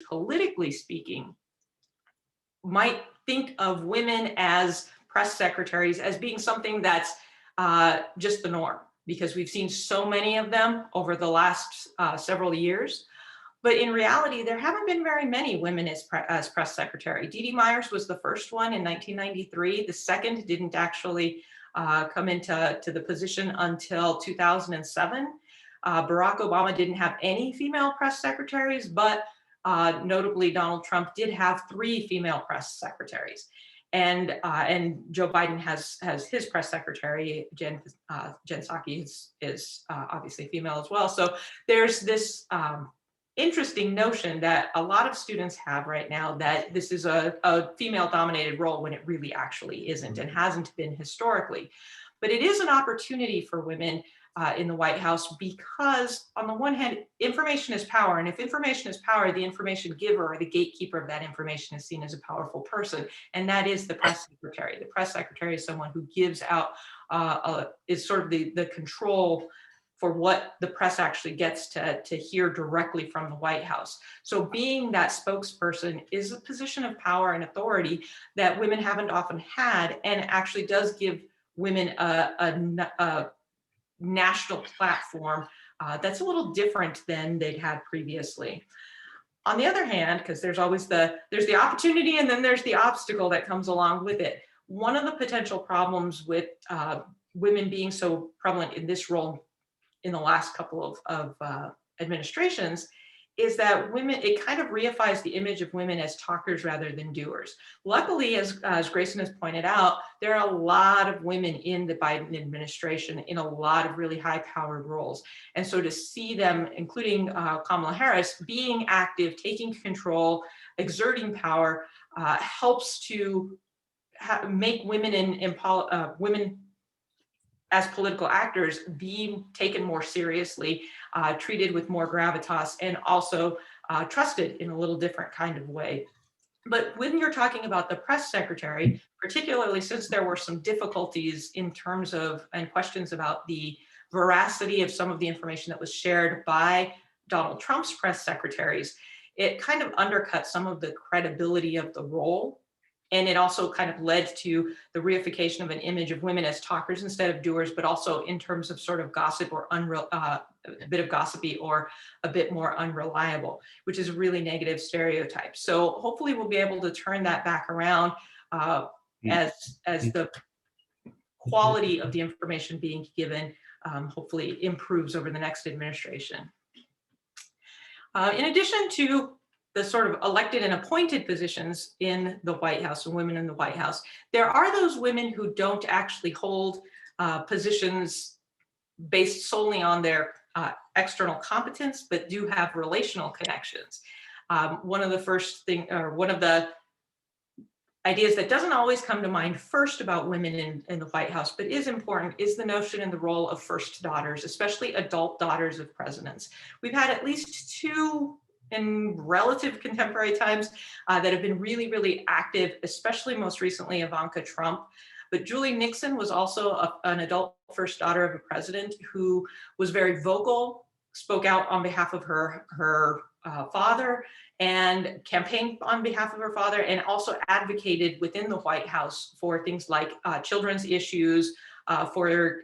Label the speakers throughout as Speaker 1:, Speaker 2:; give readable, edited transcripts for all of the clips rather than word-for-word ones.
Speaker 1: politically speaking, might think of women as press secretaries as being something that's just the norm, because we've seen so many of them over the last several years. But in reality, there haven't been very many women as press secretary. Dee Dee Myers was the first one in 1993. The second didn't actually come into the position until 2007. Barack Obama didn't have any female press secretaries, but notably Donald Trump did have 3 female press secretaries. And Joe Biden has his press secretary. Jen Psaki is obviously female as well. So there's this interesting notion that a lot of students have right now that this is a female-dominated role when it really actually isn't and hasn't been historically. But it is an opportunity for women in the White House, because on the one hand, information is power. And if information is power, the information giver or the gatekeeper of that information is seen as a powerful person. And that is the press secretary. The press secretary is someone who gives out, is sort of the control for what the press actually gets to hear directly from the White House. So being that spokesperson is a position of power and authority that women haven't often had, and actually does give women a national platform that's a little different than they'd had previously. On the other hand, because there's always there's the opportunity and then there's the obstacle that comes along with it. One of the potential problems with women being so prevalent in this role in the last couple of administrations is that women, it kind of reifies the image of women as talkers rather than doers. Luckily, as Grayson has pointed out, there are a lot of women in the Biden administration in a lot of really high-powered roles. And so to see them, including Kamala Harris, being active, taking control, exerting power, helps to make women women as political actors being taken more seriously, treated with more gravitas, and also trusted in a little different kind of way. But when you're talking about the press secretary, particularly since there were some difficulties in terms of, and questions about the veracity of some of the information that was shared by Donald Trump's press secretaries, it kind of undercut some of the credibility of the role. And it also kind of led to the reification of an image of women as talkers instead of doers, but also in terms of sort of gossip or a bit of gossipy or a bit more unreliable, which is a really negative stereotype. So hopefully we'll be able to turn that back around as the quality of the information being given hopefully improves over the next administration. In addition to the sort of elected and appointed positions in the White House and women in the White House, there are those women who don't actually hold positions based solely on their external competence, but do have relational connections. One of the ideas that doesn't always come to mind first about women in the White House, but is important, is the notion and the role of first daughters, especially adult daughters of presidents. We've had at least 2 in relative contemporary times that have been really, really active, especially most recently Ivanka Trump. But Julie Nixon was also an adult first daughter of a president who was very vocal, spoke out on behalf of her father, and campaigned on behalf of her father, and also advocated within the White House for things like children's issues, for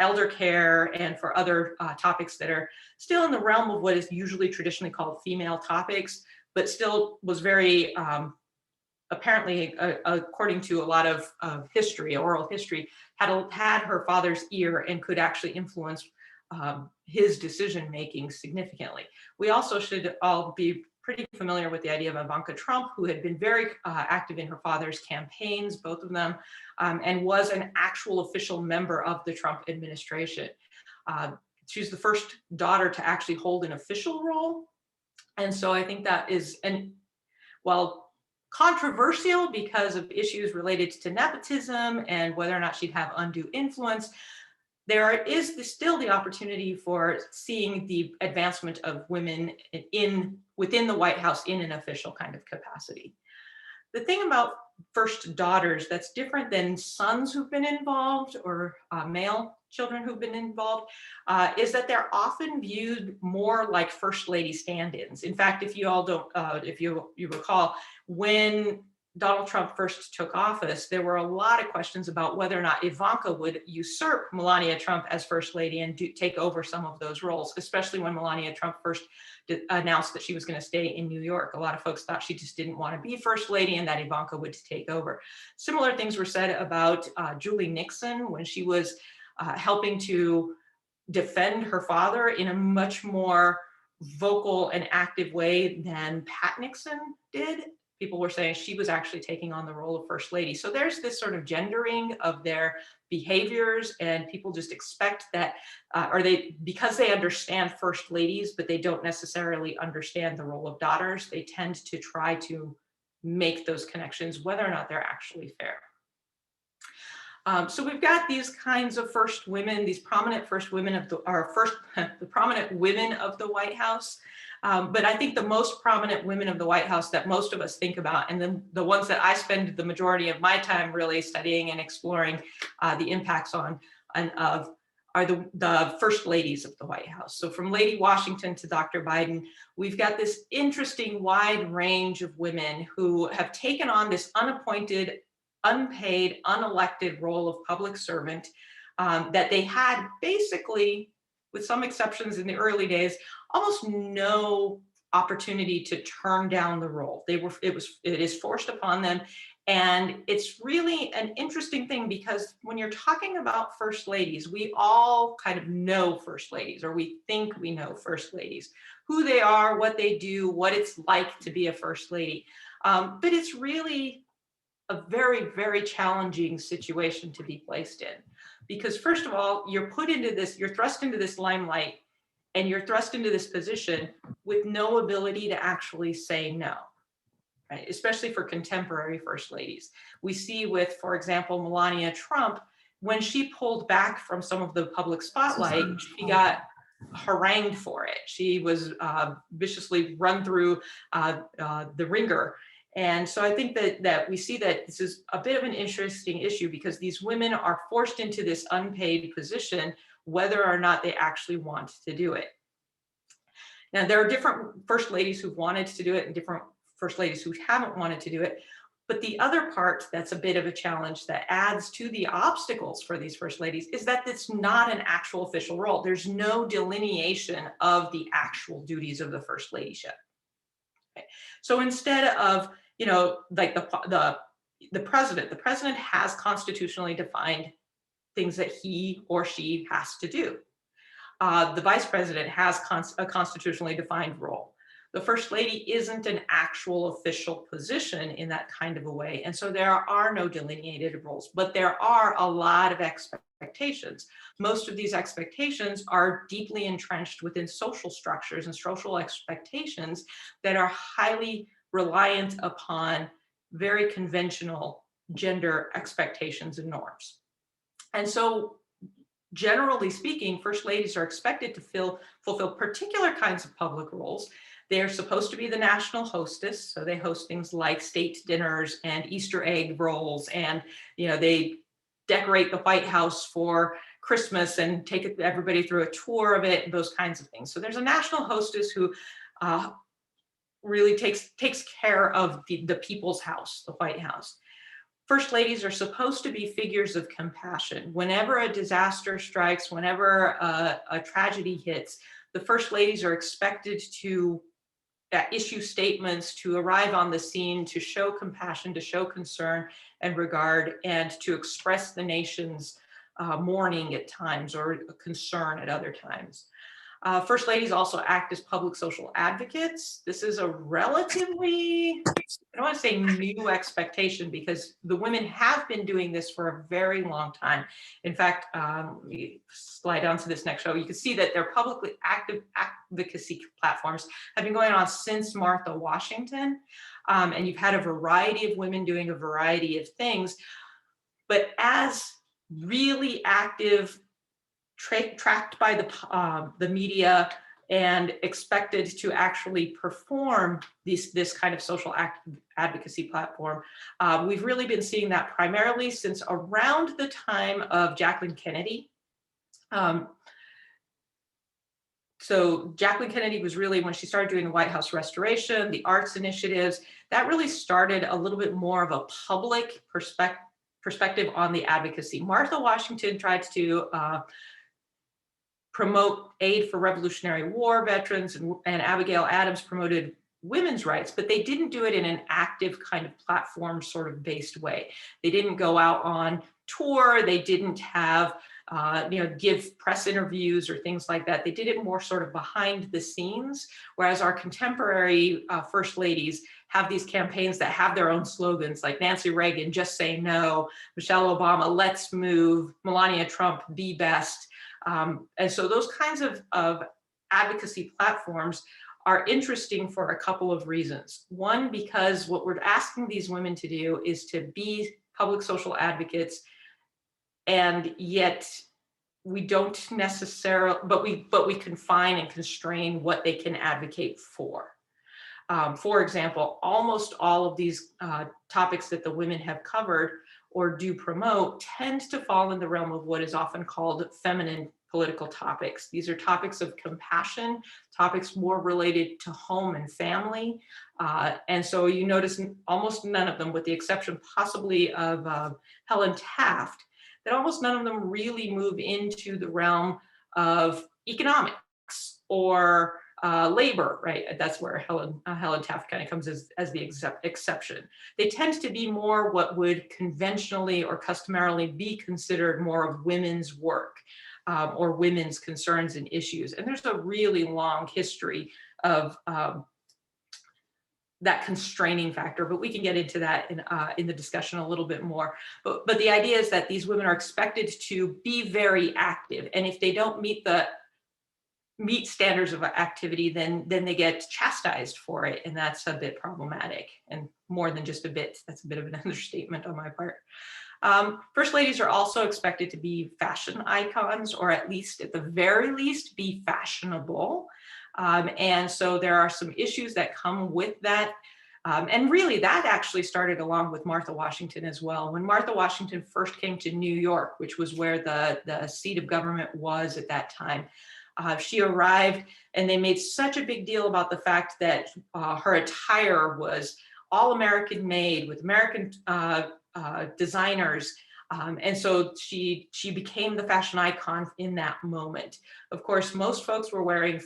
Speaker 1: elder care, and for other topics that are still in the realm of what is usually traditionally called female topics, but still was very, apparently, according to a lot of history, oral history, had her father's ear and could actually influence his decision-making significantly. We also should all be pretty familiar with the idea of Ivanka Trump, who had been very active in her father's campaigns, both of them, and was an actual official member of the Trump administration. She's the first daughter to actually hold an official role. And so I think that is, while controversial because of issues related to nepotism and whether or not she'd have undue influence, there is still the opportunity for seeing the advancement of women within the White House in an official kind of capacity. The thing about first daughters that's different than sons who've been involved or male children who've been involved, is that they're often viewed more like first lady stand-ins. In fact, if you all don't, if you recall, when Donald Trump first took office, there were a lot of questions about whether or not Ivanka would usurp Melania Trump as first lady and take over some of those roles, especially when Melania Trump first announced that she was going to stay in New York. A lot of folks thought she just didn't want to be first lady and that Ivanka would take over. Similar things were said about Julie Nixon when she was helping to defend her father in a much more vocal and active way than Pat Nixon did. People were saying she was actually taking on the role of first lady. So there's this sort of gendering of their behaviors, and people just expect that, because they understand first ladies, but they don't necessarily understand the role of daughters, they tend to try to make those connections, whether or not they're actually fair. So we've got these kinds of first women, these prominent first women of the prominent women of the White House. But I think the most prominent women of the White House that most of us think about, and then the ones that I spend the majority of my time really studying and exploring the impacts on and of, are the first ladies of the White House. So from Lady Washington to Dr. Biden, we've got this interesting wide range of women who have taken on this unappointed, unpaid, unelected role of public servant that they had basically, with some exceptions in the early days, almost no opportunity to turn down the role. It is forced upon them. And it's really an interesting thing because when you're talking about first ladies, we all kind of know first ladies, or we think we know first ladies, who they are, what they do, what it's like to be a first lady. But it's really a very, very challenging situation to be placed in. Because first of all, you're thrust into this limelight, and you're thrust into this position with no ability to actually say no, right? Especially for contemporary first ladies. We see with, for example, Melania Trump, when she pulled back from some of the public spotlight, she got harangued for it. She was viciously run through the ringer. And so I think that we see that this is a bit of an interesting issue because these women are forced into this unpaid position, whether or not they actually want to do it. Now, there are different first ladies who've wanted to do it and different first ladies who haven't wanted to do it. But the other part that's a bit of a challenge that adds to the obstacles for these first ladies is that it's not an actual official role. There's no delineation of the actual duties of the first ladyship. Okay. So instead of, like the president has constitutionally defined things that he or she has to do. The vice president has a constitutionally defined role. The first lady isn't an actual official position in that kind of a way. And so there are no delineated roles, but there are a lot of expectations. Most of these expectations are deeply entrenched within social structures and social expectations that are highly reliant upon very conventional gender expectations and norms. And so generally speaking, first ladies are expected to fulfill particular kinds of public roles. They're supposed to be the national hostess, so they host things like state dinners and Easter egg rolls, and they decorate the White House for Christmas and take everybody through a tour of it, those kinds of things. So there's a national hostess who really takes care of the people's house, the White House. First ladies are supposed to be figures of compassion. Whenever a disaster strikes, whenever a tragedy hits, the first ladies are expected to issue statements, to arrive on the scene, to show compassion, to show concern and regard, and to express the nation's mourning at times or concern at other times. First ladies also act as public social advocates. This is a relatively, I don't want to say new expectation because the women have been doing this for a very long time. In fact, we slide down to this next show, you can see that their publicly active advocacy platforms have been going on since Martha Washington. And you've had a variety of women doing a variety of things. But as really active, tracked by the media and expected to actually perform this kind of social advocacy platform. We've really been seeing that primarily since around the time of Jacqueline Kennedy. Um, so Jacqueline Kennedy was really, when she started doing the White House restoration, the arts initiatives, that really started a little bit more of a public perspective on the advocacy. Martha Washington tried to promote aid for Revolutionary War veterans, and Abigail Adams promoted women's rights, but they didn't do it in an active kind of platform sort of based way. They didn't go out on tour. They didn't have, give press interviews or things like that. They did it more sort of behind the scenes, whereas our contemporary first ladies have these campaigns that have their own slogans, like Nancy Reagan, just say no, Michelle Obama, let's move, Melania Trump, be best. And so those kinds of advocacy platforms are interesting for a couple of reasons. One, because what we're asking these women to do is to be public social advocates, and yet we don't necessarily, but we confine and constrain what they can advocate for. For example, almost all of these topics that the women have covered or do promote tend to fall in the realm of what is often called feminine political topics. These are topics of compassion, topics more related to home and family. And so you notice almost none of them, with the exception possibly of Helen Taft, that almost none of them really move into the realm of economics or labor, right? That's where Helen Taft kind of comes as the exception. They tend to be more what would conventionally or customarily be considered more of women's work, or women's concerns and issues. And there's a really long history of that constraining factor, but we can get into that in the discussion a little bit more. But the idea is that these women are expected to be very active, and if they don't meet standards of activity, then they get chastised for it, and that's a bit problematic. And more than just a bit, that's a bit of an understatement on my part. First ladies are also expected to be fashion icons, or at the very least, be fashionable. And so there are some issues that come with that. And really, that actually started along with Martha Washington as well. When Martha Washington first came to New York, which was where the seat of government was at that time, she arrived, and they made such a big deal about the fact that her attire was all American made, with American designers. And so she became the fashion icon in that moment. Of course, most folks were wearing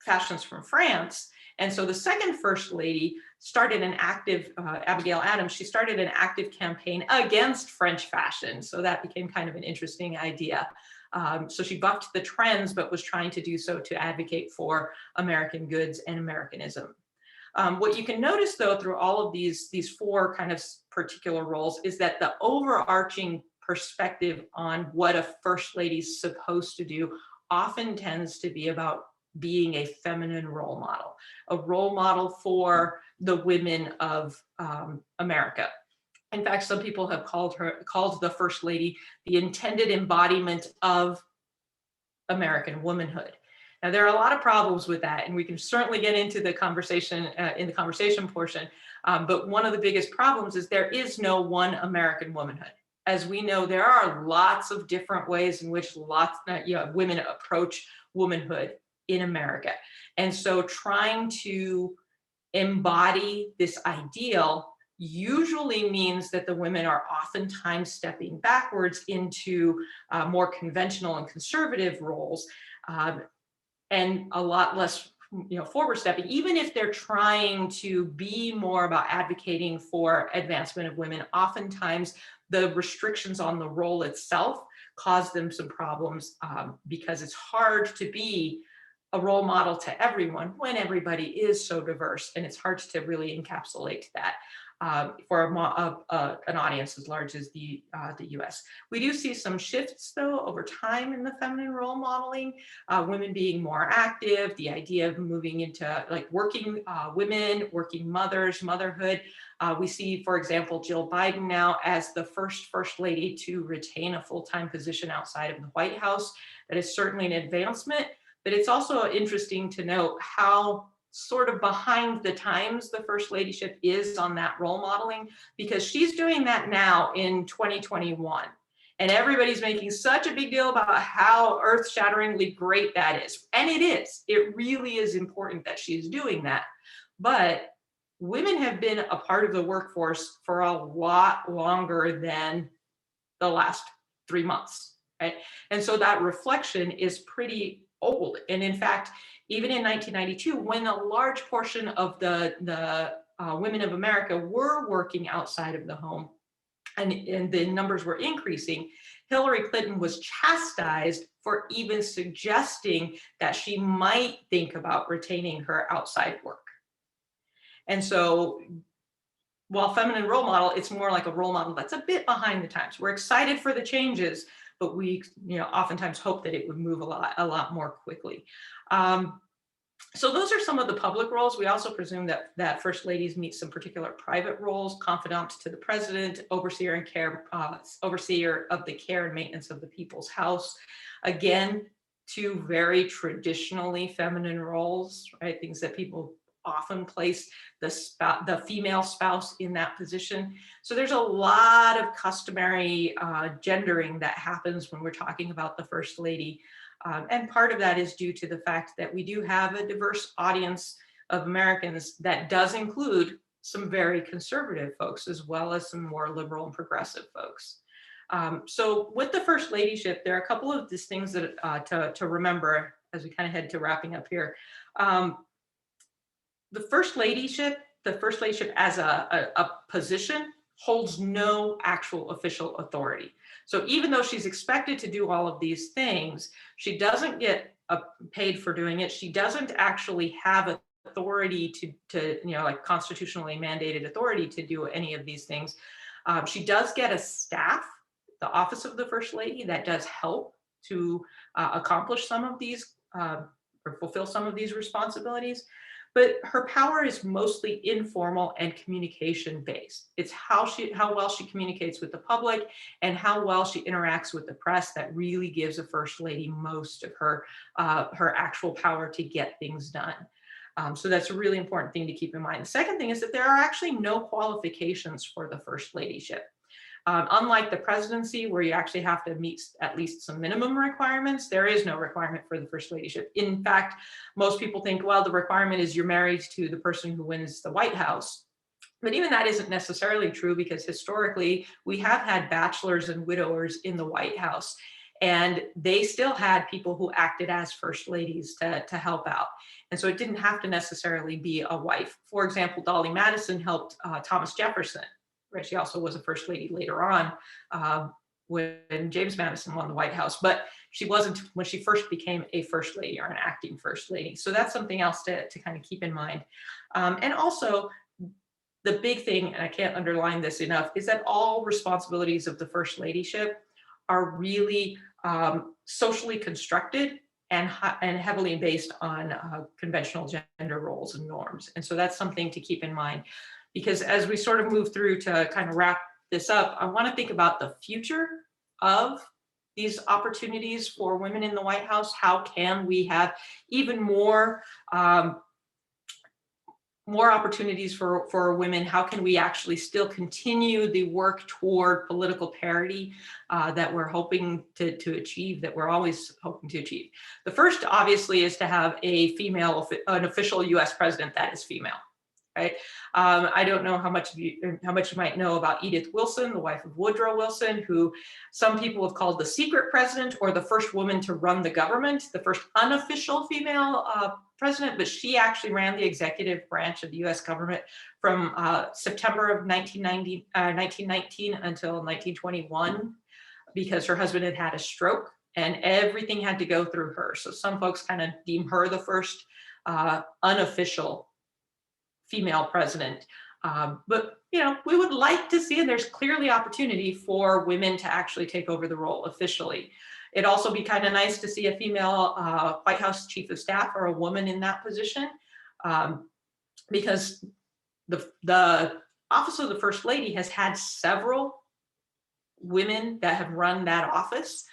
Speaker 1: fashions from France. And so the second first lady started an active, Abigail Adams, she started an active campaign against French fashion. So that became kind of an interesting idea. So she bucked the trends, but was trying to do so to advocate for American goods and Americanism. What you can notice, though, through all of these four kind of particular roles is that the overarching perspective on what a first lady's supposed to do often tends to be about being a feminine role model, a role model for the women of America. In fact, some people have called the first lady the intended embodiment of American womanhood. Now, there are a lot of problems with that, and we can certainly get into the conversation in the conversation portion. But one of the biggest problems is there is no one American womanhood. As we know, there are lots of different ways in which women approach womanhood in America. And so trying to embody this ideal usually means that the women are oftentimes stepping backwards into more conventional and conservative roles, and a lot less forward stepping, even if they're trying to be more about advocating for advancement of women. Oftentimes the restrictions on the role itself cause them some problems, because it's hard to be a role model to everyone when everybody is so diverse, and it's hard to really encapsulate that for an audience as large as the US. We do see some shifts, though, over time in the feminine role modeling, women being more active, the idea of moving into like working women, working mothers, motherhood. We see, for example, Jill Biden now as the first lady to retain a full-time position outside of the White House. That is certainly an advancement, but it's also interesting to note how sort of behind the times the first ladyship is on that role modeling, because she's doing that now in 2021. And everybody's making such a big deal about how earth-shatteringly great that is. And it is. It really is important that she's doing that. But women have been a part of the workforce for a lot longer than the last 3 months, right? And so that reflection is pretty old. And in fact, even in 1992, when a large portion of the women of America were working outside of the home, and the numbers were increasing, Hillary Clinton was chastised for even suggesting that she might think about retaining her outside work. And so while feminine role model, it's more like a role model that's a bit behind the times. We're excited for the changes, but we, oftentimes hope that it would move a lot more quickly. So those are some of the public roles. We also presume that first ladies meet some particular private roles: confidant to the president, overseer and overseer of the care and maintenance of the people's house. Again, two very traditionally feminine roles, right? Things that people often place the female spouse in that position. So there's a lot of customary gendering that happens when we're talking about the first lady. And part of that is due to the fact that we do have a diverse audience of Americans that does include some very conservative folks, as well as some more liberal and progressive folks. So with the first ladyship, there are a couple of these things that to remember as we kind of head to wrapping up here. The first ladyship as a position holds no actual official authority. So even though she's expected to do all of these things, she doesn't get paid for doing it. She doesn't actually have authority to like constitutionally mandated authority to do any of these things. She does get a staff, the office of the first lady, that does help to accomplish some of these or fulfill some of these responsibilities. But her power is mostly informal and communication based. It's how well she communicates with the public and how well she interacts with the press that really gives a first lady most of her actual power to get things done. So that's a really important thing to keep in mind. The second thing is that there are actually no qualifications for the first ladyship. Unlike the presidency, where you actually have to meet at least some minimum requirements, there is no requirement for the first ladyship. In fact, most people think, well, the requirement is you're married to the person who wins the White House. But even that isn't necessarily true, because historically, we have had bachelors and widowers in the White House, and they still had people who acted as first ladies to help out. And so it didn't have to necessarily be a wife. For example, Dolly Madison helped Thomas Jefferson. Right? She also was a first lady later on when James Madison won the White House, but she wasn't when she first became a first lady or an acting first lady. So that's something else to kind of keep in mind. And also, the big thing, and I can't underline this enough, is that all responsibilities of the first ladyship are really socially constructed and heavily based on conventional gender roles and norms. And so that's something to keep in mind. Because as we sort of move through to kind of wrap this up, I want to think about the future of these opportunities for women in the White House. How can we have even more opportunities for women? How can we actually still continue the work toward political parity that we're hoping to achieve, that we're always hoping to achieve? The first, obviously, is to have an official US president that is female. Right? I don't know how much you might know about Edith Wilson, the wife of Woodrow Wilson, who some people have called the secret president, or the first woman to run the government, the first unofficial female president, but she actually ran the executive branch of the US government from September of 1919 until 1921, because her husband had had a stroke and everything had to go through her. So some folks kind of deem her the first unofficial female president. But we would like to see, and there's clearly opportunity for women to actually take over the role officially. It'd also be kind of nice to see a female White House chief of staff or a woman in that position, because the office of the first lady has had several women that have run that office.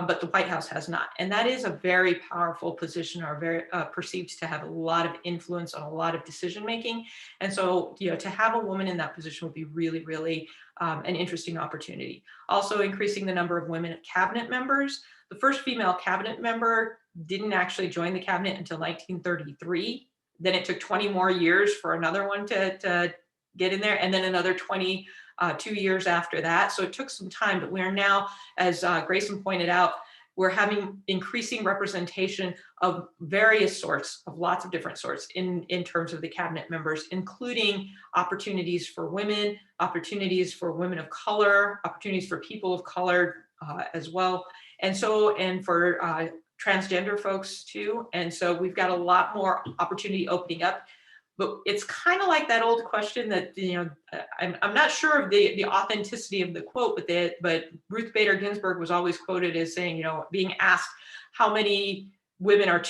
Speaker 1: but the White House has not. And that is a very powerful position, or very perceived to have a lot of influence on a lot of decision making. And so, to have a woman in that position would be really, really an interesting opportunity. Also, increasing the number of women cabinet members. The first female cabinet member didn't actually join the cabinet until 1933. Then it took 20 more years for another one to get in there, and then another 22 years after that. So it took some time, but we're now, as Grayson pointed out, we're having increasing representation of various sorts, of lots of different sorts in terms of the cabinet members, including opportunities for women of color, opportunities for people of color as well. And for transgender folks too. And so we've got a lot more opportunity opening up. But it's kind of like that old question that, I'm not sure of the authenticity of the quote, but Ruth Bader Ginsburg was always quoted as saying, being asked how many women are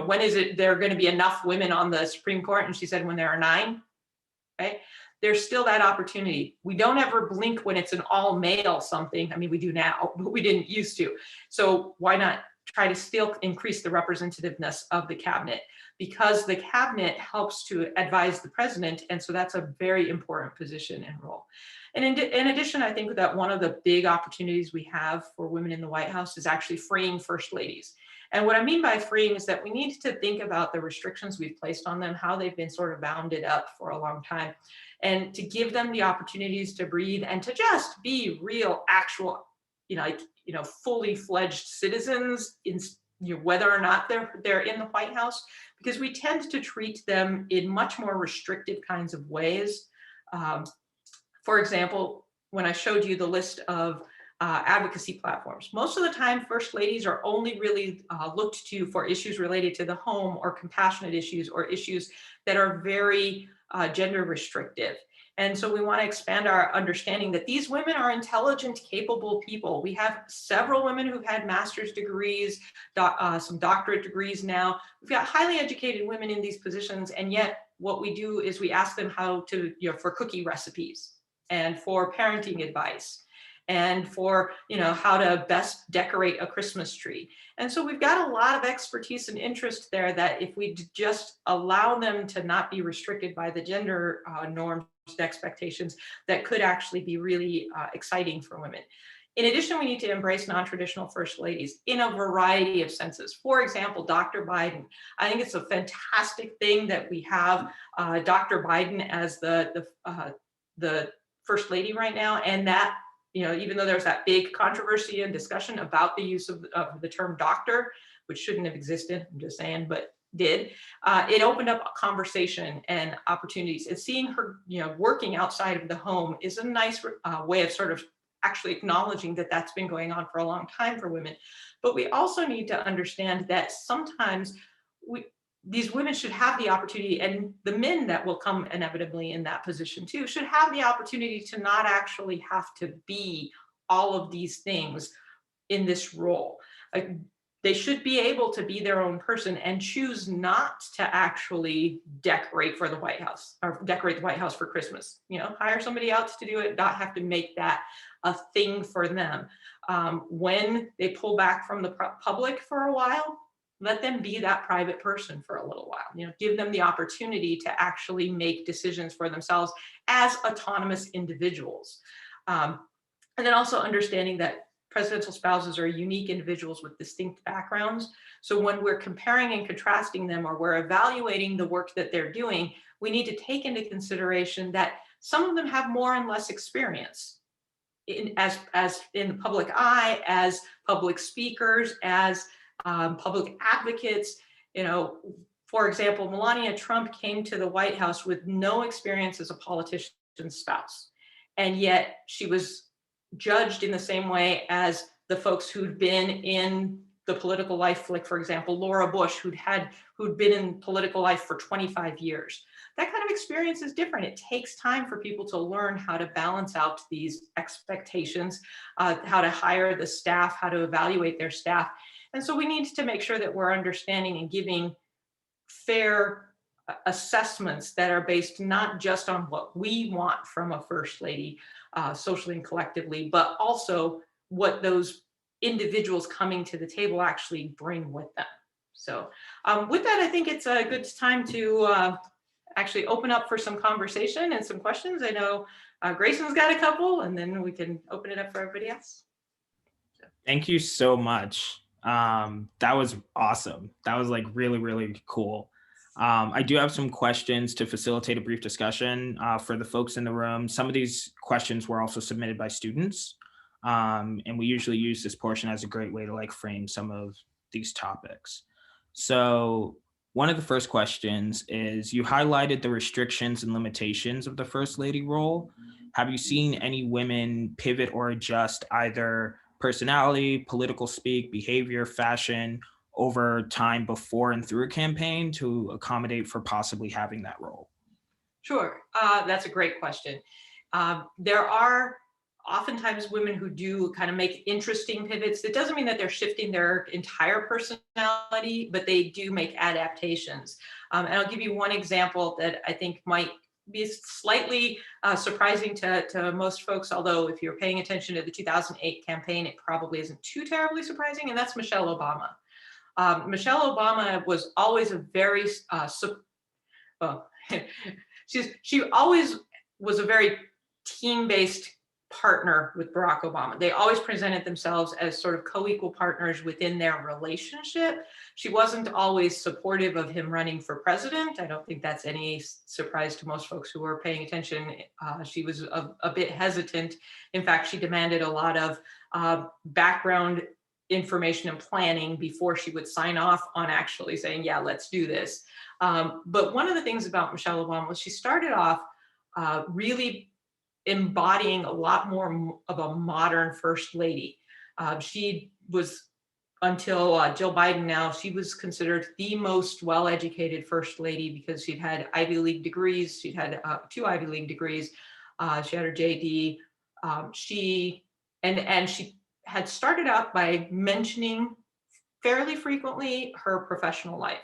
Speaker 1: when is it there going to be enough women on the Supreme Court? And she said, when there are 9, right? There's still that opportunity. We don't ever blink when it's an all male something. I mean, we do now, but we didn't used to. So why not try to still increase the representativeness of the cabinet? Because the cabinet helps to advise the president. And so that's a very important position and role. And in addition, I think that one of the big opportunities we have for women in the White House is actually freeing first ladies. And what I mean by freeing is that we need to think about the restrictions we've placed on them, how they've been sort of bounded up for a long time, and to give them the opportunities to breathe and to just be real, actual, fully fledged citizens in whether or not they're in the White House, because we tend to treat them in much more restrictive kinds of ways. For example, when I showed you the list of advocacy platforms, most of the time first ladies are only really looked to for issues related to the home, or compassionate issues, or issues that are very gender restrictive. And so we want to expand our understanding that these women are intelligent, capable people. We have several women who've had master's degrees, some doctorate degrees now. We've got highly educated women in these positions, and yet what we do is we ask them how to, for cookie recipes, and for parenting advice, and for how to best decorate a Christmas tree. And so we've got a lot of expertise and interest there that if we just allow them to not be restricted by the gender norms and expectations, that could actually be really exciting for women. In addition, we need to embrace non-traditional first ladies in a variety of senses. For example, Dr. Biden. I think it's a fantastic thing that we have Dr. Biden as the first lady right now, and that, even though there's that big controversy and discussion about the use of the term doctor, which shouldn't have existed, I'm just saying, but did, it opened up a conversation and opportunities. And seeing her, working outside of the home is a nice way of sort of actually acknowledging that that's been going on for a long time for women. But we also need to understand that sometimes these women should have the opportunity, and the men that will come inevitably in that position too, should have the opportunity to not actually have to be all of these things in this role. They should be able to be their own person and choose not to actually decorate for the White House, or decorate the White House for Christmas. Hire somebody else to do it, not have to make that a thing for them. When they pull back from the public for a while, let them be that private person for a little while. Give them the opportunity to actually make decisions for themselves as autonomous individuals. And then also understanding that presidential spouses are unique individuals with distinct backgrounds. So when we're comparing and contrasting them, or we're evaluating the work that they're doing, we need to take into consideration that some of them have more and less experience as in the public eye, as public speakers, as public advocates. For example, Melania Trump came to the White House with no experience as a politician's spouse, and yet she was judged in the same way as the folks who'd been in the political life, like for example, Laura Bush, who'd been in political life for 25 years. That kind of experience is different. It takes time for people to learn how to balance out these expectations, how to hire the staff, how to evaluate their staff. And so we need to make sure that we're understanding and giving fair assessments that are based not just on what we want from a first lady, socially and collectively, but also what those individuals coming to the table actually bring with them. So with that, I think it's a good time to actually open up for some conversation and some questions. I know Grayson's got a couple, and then we can open it up for everybody else.
Speaker 2: Thank you so much. That was awesome. That was like really, really cool. I do have some questions to facilitate a brief discussion for the folks in the room. Some of these questions were also submitted by students. And we usually use this portion as a great way to like frame some of these topics. So one of the first questions is, you highlighted the restrictions and limitations of the First Lady role. Have you seen any women pivot or adjust either personality, political speak, behavior, fashion over time before and through a campaign to accommodate for possibly having that role?
Speaker 1: Sure, that's a great question. There are oftentimes women who do kind of make interesting pivots. It doesn't mean that they're shifting their entire personality, but they do make adaptations. And I'll give you one example that I think might be slightly surprising to most folks, although if you're paying attention to the 2008 campaign, it probably isn't too terribly surprising, and that's Michelle Obama. Michelle Obama was always a very, she always was a very team-based partner with Barack Obama. They always presented themselves as sort of co-equal partners within their relationship. She wasn't always supportive of him running for president. I don't think that's any surprise to most folks who are paying attention. She was a bit hesitant. In fact, she demanded a lot of background information and planning before she would sign off on actually saying, yeah, let's do this. But one of the things about Michelle Obama was she started off really embodying a lot more of a modern first lady. She was, until Jill Biden now, she was considered the most well-educated first lady because she'd had Ivy League degrees. She'd had 2 Ivy League degrees. She had her JD. She had started out by mentioning fairly frequently her professional life.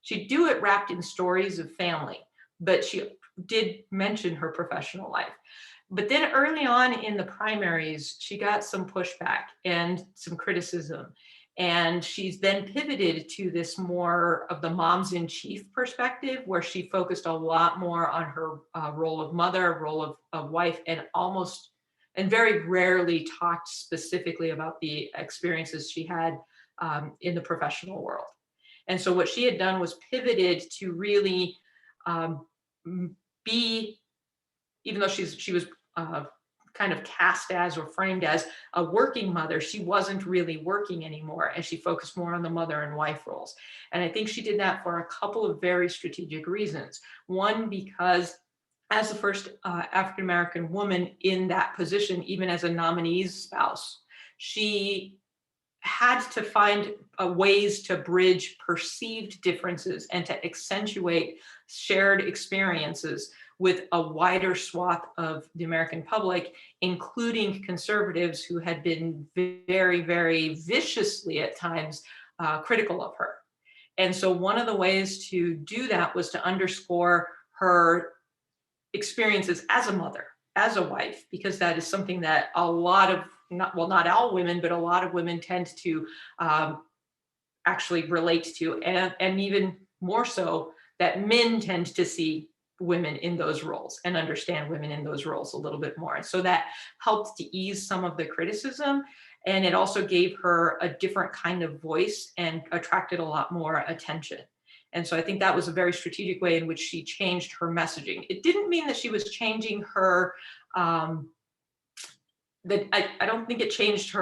Speaker 1: She'd do it wrapped in stories of family, but she did mention her professional life. But then early on in the primaries, she got some pushback and some criticism. And she's then pivoted to this more of the moms in chief perspective, where she focused a lot more on her role of mother, role of wife, and very rarely talked specifically about the experiences she had in the professional world. And so what she had done was pivoted to really be, even though she was kind of cast as or framed as a working mother, she wasn't really working anymore, and she focused more on the mother and wife roles. And I think she did that for a couple of very strategic reasons. One, because as the first African-American woman in that position, even as a nominee's spouse, she had to find ways to bridge perceived differences and to accentuate shared experiences with a wider swath of the American public, including conservatives who had been very, very viciously at times critical of her. And so one of the ways to do that was to underscore her experiences as a mother, as a wife, because that is something that a lot of, not all women, but a lot of women tend to actually relate to, and even more so that men tend to see women in those roles and understand women in those roles a little bit more. And so that helped to ease some of the criticism. And it also gave her a different kind of voice and attracted a lot more attention. And so I think that was a very strategic way in which she changed her messaging. It didn't mean that she was changing her, I don't think it changed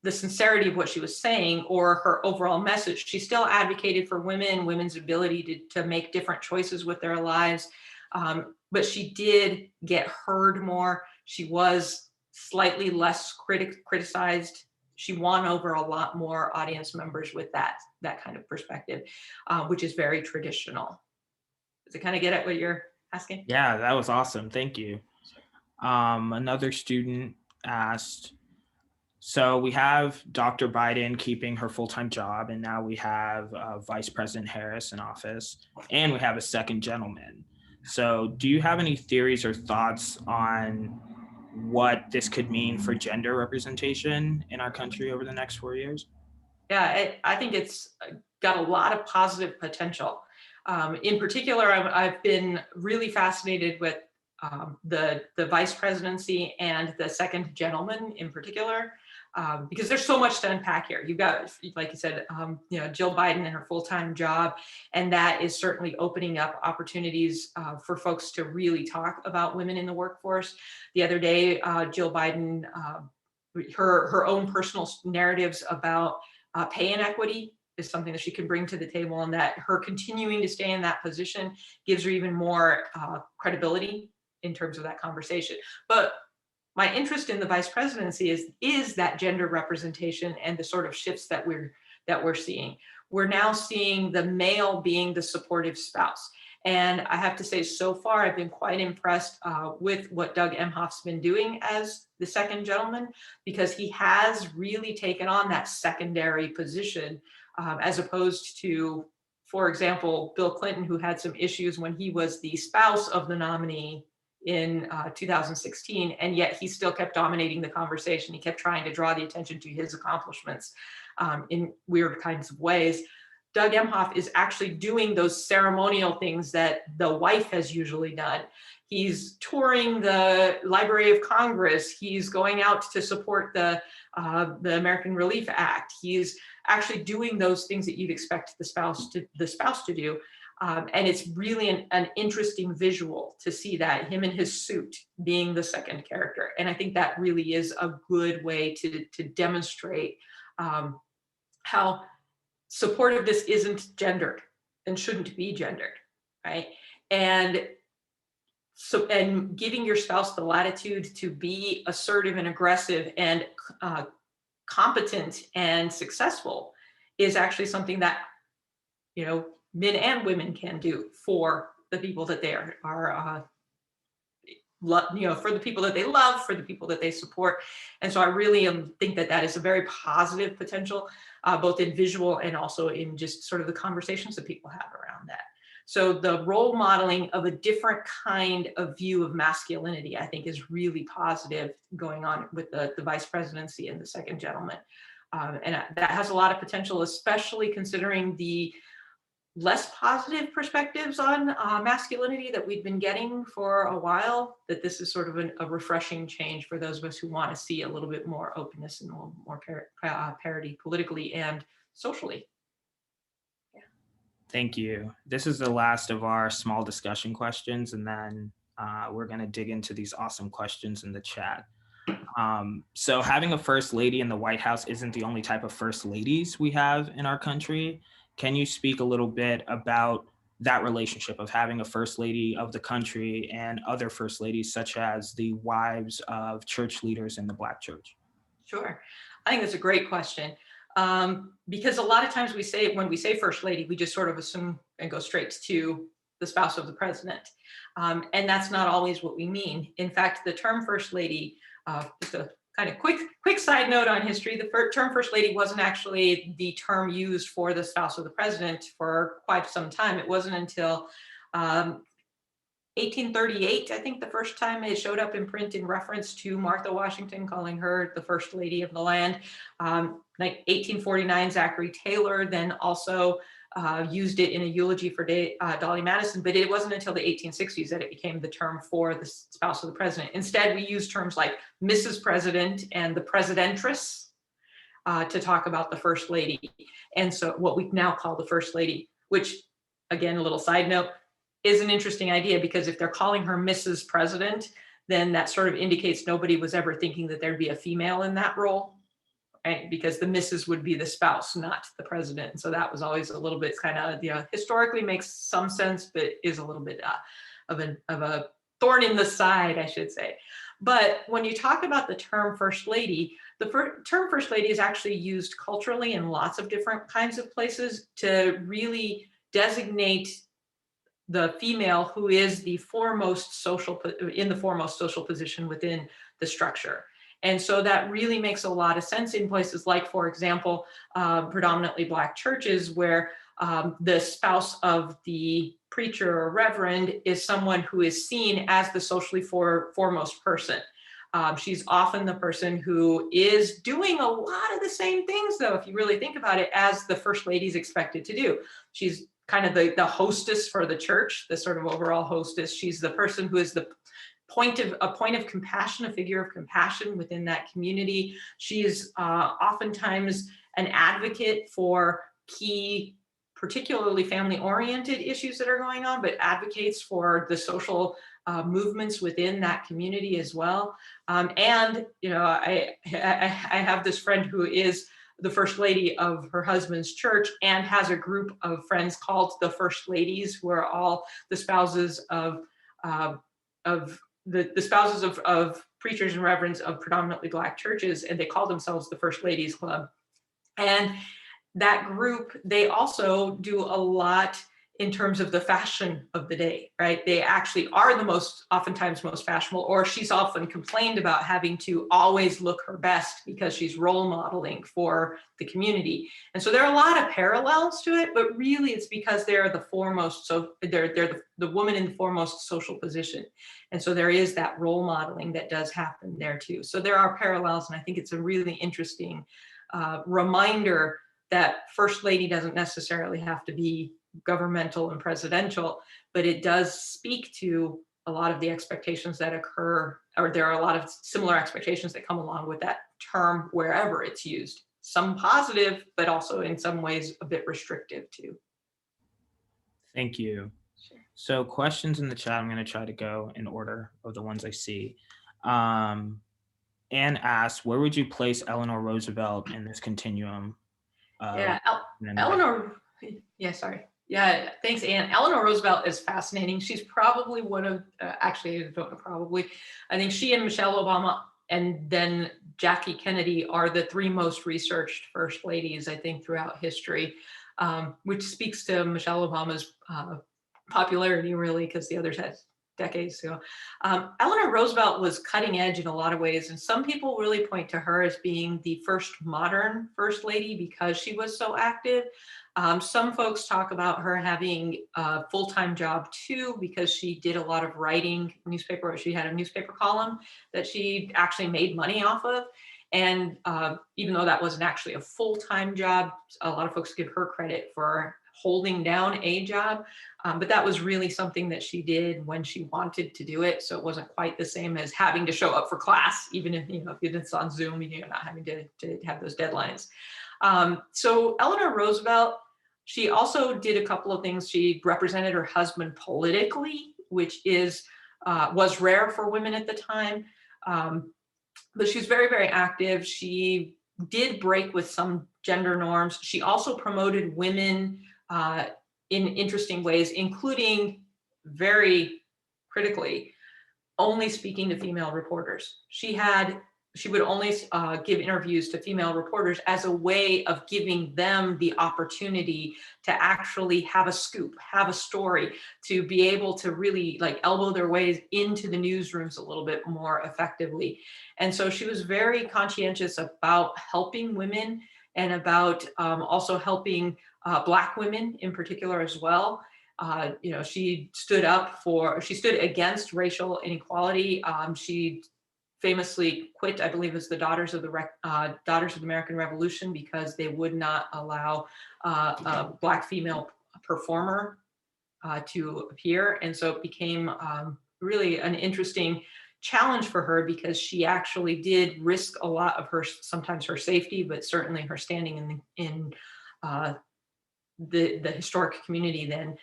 Speaker 1: the sincerity of what she was saying or her overall message. She still advocated for women's ability to make different choices with their lives. But she did get heard more. She was slightly less criticized. She won over a lot more audience members with that kind of perspective, which is very traditional. Does it kind of get at what you're asking?
Speaker 2: Yeah, that was awesome. Thank you. Another student asked, so we have Dr. Biden keeping her full-time job, and now we have Vice President Harris in office, and we have a second gentleman. So do you have any theories or thoughts on what this could mean for gender representation in our country over the next 4 years?
Speaker 1: Yeah, I think it's got a lot of positive potential. In particular, I've been really fascinated with the vice presidency and the second gentleman in particular, because there's so much to unpack here. You've got, like you said, Jill Biden and her full-time job, and that is certainly opening up opportunities for folks to really talk about women in the workforce. The other day, Jill Biden, her own personal narratives about pay inequity is something that she can bring to the table, and that her continuing to stay in that position gives her even more credibility in terms of that conversation. But my interest in the vice presidency is that gender representation and the sort of shifts that we're seeing. We're now seeing the male being the supportive spouse. And I have to say, so far, I've been quite impressed with what Doug Emhoff's been doing as the second gentleman, because he has really taken on that secondary position, as opposed to, for example, Bill Clinton, who had some issues when he was the spouse of the nominee in 2016, and yet he still kept dominating the conversation. He kept trying to draw the attention to his accomplishments in weird kinds of ways. Doug Emhoff is actually doing those ceremonial things that the wife has usually done. He's touring the Library of Congress. He's going out to support the American Relief Act. He's actually doing those things that you'd expect the spouse to do. And it's really an interesting visual to see that, him in his suit being the second character. And I think that really is a good way to demonstrate how supportive this isn't gendered and shouldn't be gendered, right? And giving your spouse the latitude to be assertive and aggressive and competent and successful is actually something that, men and women can do for the people that they are for the people that they love, for the people that they support. And so I really think that is a very positive potential, both in visual and also in just sort of the conversations that people have around that. So the role modeling of a different kind of view of masculinity, I think, is really positive going on with the vice presidency and the second gentleman. And that has a lot of potential, especially considering the less positive perspectives on masculinity that we've been getting for a while, that this is sort of a refreshing change for those of us who want to see a little bit more openness and a little more parity politically and socially. Yeah.
Speaker 2: Thank you. This is the last of our small discussion questions, and then we're going to dig into these awesome questions in the chat. So having a first lady in the White House isn't the only type of first ladies we have in our country. Can you speak a little bit about that relationship of having a first lady of the country and other first ladies, such as the wives of church leaders in the Black church?
Speaker 1: Sure. I think that's a great question. Because a lot of times when we say first lady, we just sort of assume and go straight to the spouse of the president. And that's not always what we mean. In fact, the term first lady, just a kind of quick side note on history, the term first lady wasn't actually the term used for the spouse of the president for quite some time. It wasn't until 1838, I think, the first time it showed up in print in reference to Martha Washington, calling her the first lady of the land. 1849, Zachary Taylor then also used it in a eulogy for Dolly Madison, but it wasn't until the 1860s that it became the term for the spouse of the president. Instead, we use terms like Mrs. President and the Presidentress to talk about the first lady. And so what we now call the first lady, which, again, a little side note, is an interesting idea, because if they're calling her Mrs. President, then that sort of indicates nobody was ever thinking that there'd be a female in that role. Right? Because the Mrs. would be the spouse, not the president. And so that was always a little bit kind of, historically makes some sense, but is a little bit of a thorn in the side, I should say. But when you talk about the term first lady, the term first lady is actually used culturally in lots of different kinds of places to really designate the female who is in the foremost social position within the structure. And so that really makes a lot of sense in places like, for example, predominantly Black churches, where the spouse of the preacher or reverend is someone who is seen as the socially foremost person. She's often the person who is doing a lot of the same things, though, if you really think about it, as the first lady is expected to do. She's kind of the hostess for the church, the sort of overall hostess. She's the person who is a point of compassion, a figure of compassion within that community. She is oftentimes an advocate for key, particularly family-oriented issues that are going on, but advocates for the social movements within that community as well. And I have this friend who is the first lady of her husband's church and has a group of friends called the First Ladies, who are all the spouses of the spouses of preachers and reverends of predominantly Black churches, and they call themselves the First Ladies Club. And that group, they also do a lot in terms of the fashion of the day, right? They actually are oftentimes most fashionable, or she's often complained about having to always look her best because she's role modeling for the community. And so there are a lot of parallels to it, but really it's because they're the foremost, so they're the woman in the foremost social position. And so there is that role modeling that does happen there too. So there are parallels, and I think it's a really interesting reminder that First Lady doesn't necessarily have to be governmental and presidential, but it does speak to a lot of the expectations that occur, or there are a lot of similar expectations that come along with that term wherever it's used. Some positive, but also in some ways a bit restrictive too.
Speaker 2: Thank you.
Speaker 1: Sure.
Speaker 2: So questions in the chat, I'm going to try to go in order of the ones I see. Anne asks, where would you place Eleanor Roosevelt in this continuum?
Speaker 1: Eleanor, sorry. Yeah, thanks, Anne. Eleanor Roosevelt is fascinating. She's probably one of, actually, I don't know, probably, I think she and Michelle Obama and then Jackie Kennedy are the three most researched first ladies, I think, throughout history, which speaks to Michelle Obama's popularity, really, because the others had decades ago. Eleanor Roosevelt was cutting edge in a lot of ways, and some people really point to her as being the first modern first lady because she was so active. Some folks talk about her having a full-time job too, because she did a lot of writing newspaper. She had a newspaper column that she actually made money off of. And even though that wasn't actually a full-time job, a lot of folks give her credit for holding down a job. But that was really something that she did when she wanted to do it. So it wasn't quite the same as having to show up for class, even if it's on Zoom, you're not having to have those deadlines. So Eleanor Roosevelt, she also did a couple of things. She represented her husband politically, which was rare for women at the time. But she's very, very active. She did break with some gender norms. She also promoted women in interesting ways, including, very critically, only speaking to female reporters. She would only give interviews to female reporters as a way of giving them the opportunity to actually have a scoop, have a story, to be able to really elbow their ways into the newsrooms a little bit more effectively. And so she was very conscientious about helping women and about also helping Black women in particular as well. She stood against racial inequality. She famously quit, I believe, as the Daughters of the American Revolution, because they would not allow a Black female performer to appear. And so it became really an interesting challenge for her, because she actually did risk a lot of sometimes her safety, but certainly her standing in the historic community then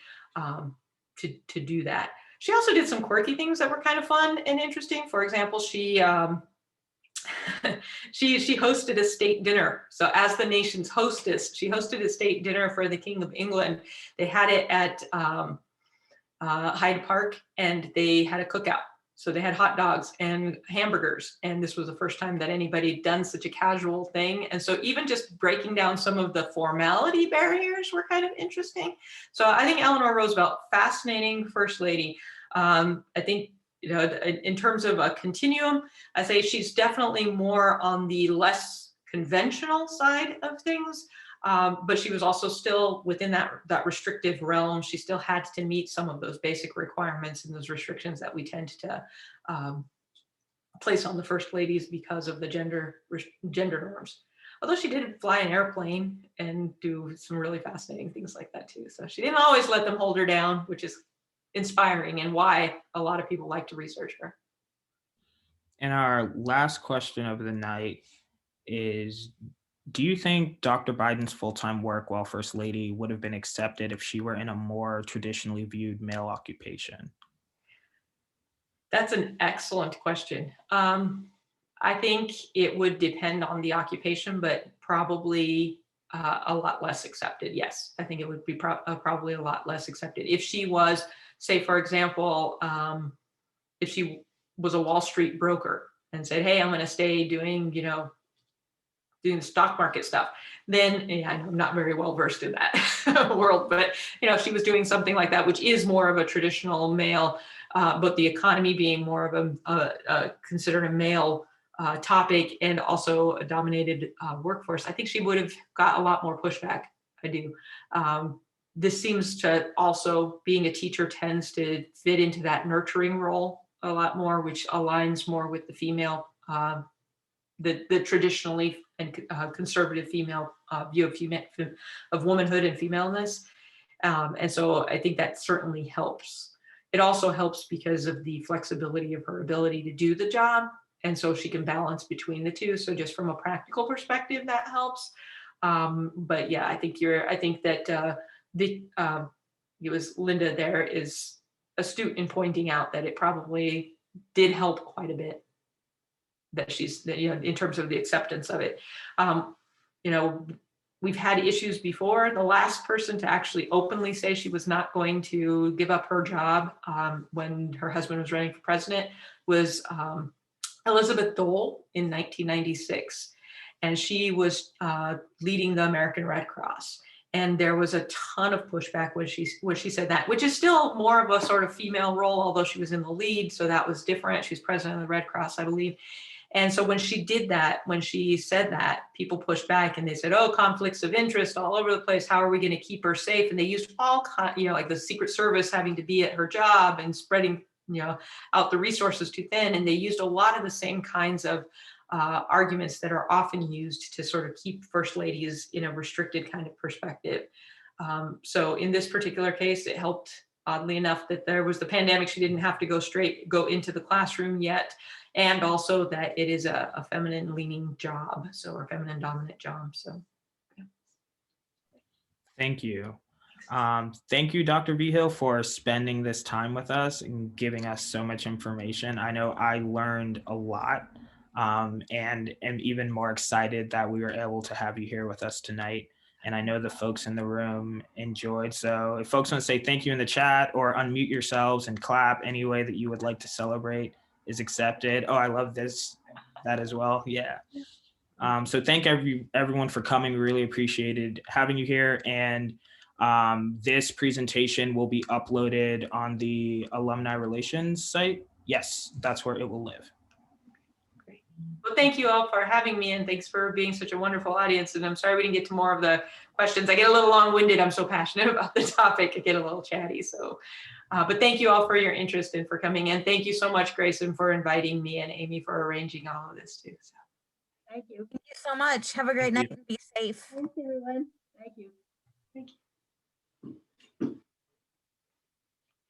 Speaker 1: to do that. She also did some quirky things that were kind of fun and interesting. For example, she hosted a state dinner. So as the nation's hostess, she hosted a state dinner for the King of England. They had it at Hyde Park, and they had a cookout. So they had hot dogs and hamburgers. And this was the first time that anybody had done such a casual thing. And so even just breaking down some of the formality barriers were kind of interesting. So I think Eleanor Roosevelt, fascinating first lady. I think, in terms of a continuum, I say she's definitely more on the less conventional side of things. But she was also still within that restrictive realm. She still had to meet some of those basic requirements and those restrictions that we tend to place on the first ladies because of the gender norms. Although she did fly an airplane and do some really fascinating things like that too. So she didn't always let them hold her down, which is inspiring and why a lot of people like to research her.
Speaker 2: And our last question of the night is, do you think Dr. Biden's full-time work while First Lady would have been accepted if she were in a more traditionally viewed male occupation?
Speaker 1: That's an excellent question. I think it would depend on the occupation, but probably a lot less accepted. Yes, I think it would be probably a lot less accepted. If she was, say, for example, if she was a Wall Street broker and said, hey, I'm going to stay doing, doing the stock market stuff, then I'm not very well versed in that world, but if she was doing something like that, which is more of a traditional male, but the economy being more of a considered a male topic and also a dominated workforce, I think she would have got a lot more pushback. I do. This seems to also, being a teacher tends to fit into that nurturing role a lot more, which aligns more with the female, the traditionally and conservative female view of womanhood and femaleness. And so I think that certainly helps. It also helps because of the flexibility of her ability to do the job. And so she can balance between the two. So just from a practical perspective, that helps. But yeah, I think that it was Linda there is astute in pointing out that it probably did help quite a bit, that in terms of the acceptance of it. We've had issues before. The last person to actually openly say she was not going to give up her job when her husband was running for president was Elizabeth Dole in 1996. And she was leading the American Red Cross. And there was a ton of pushback when she said that, which is still more of a sort of female role, although she was in the lead. So that was different. She's president of the Red Cross, I believe. And so when she did that, when she said that, people pushed back and they said, oh, conflicts of interest all over the place. How are we going to keep her safe? And they used all like the Secret Service having to be at her job and spreading, out the resources too thin. And they used a lot of the same kinds of arguments that are often used to sort of keep first ladies in a restricted kind of perspective. So in this particular case, it helped, oddly enough, that there was the pandemic. She didn't have to go into the classroom yet. And also that it is a feminine leaning job, or feminine dominant job. So, yeah.
Speaker 2: Thank you. Thank you, Dr. Vigil, for spending this time with us and giving us so much information. I know I learned a lot, and am even more excited that we were able to have you here with us tonight. And I know the folks in the room enjoyed. So if folks want to say thank you in the chat or unmute yourselves and clap, any way that you would like to celebrate is accepted. Oh, I love that as well. Yeah. So thank everyone for coming. We really appreciated having you here. And this presentation will be uploaded on the alumni relations site. Yes, that's where it will live.
Speaker 1: Great. Well, thank you all for having me, and thanks for being such a wonderful audience. And I'm sorry we didn't get to more of the questions. I get a little long-winded. I'm so passionate about the topic. I get a little chatty. So, but thank you all for your interest and for coming in. Thank you so much, Grayson, for inviting me, and Amy for arranging all of this too. So.
Speaker 3: Thank you. Thank you so much. Have a great night and be safe.
Speaker 4: Thanks, everyone.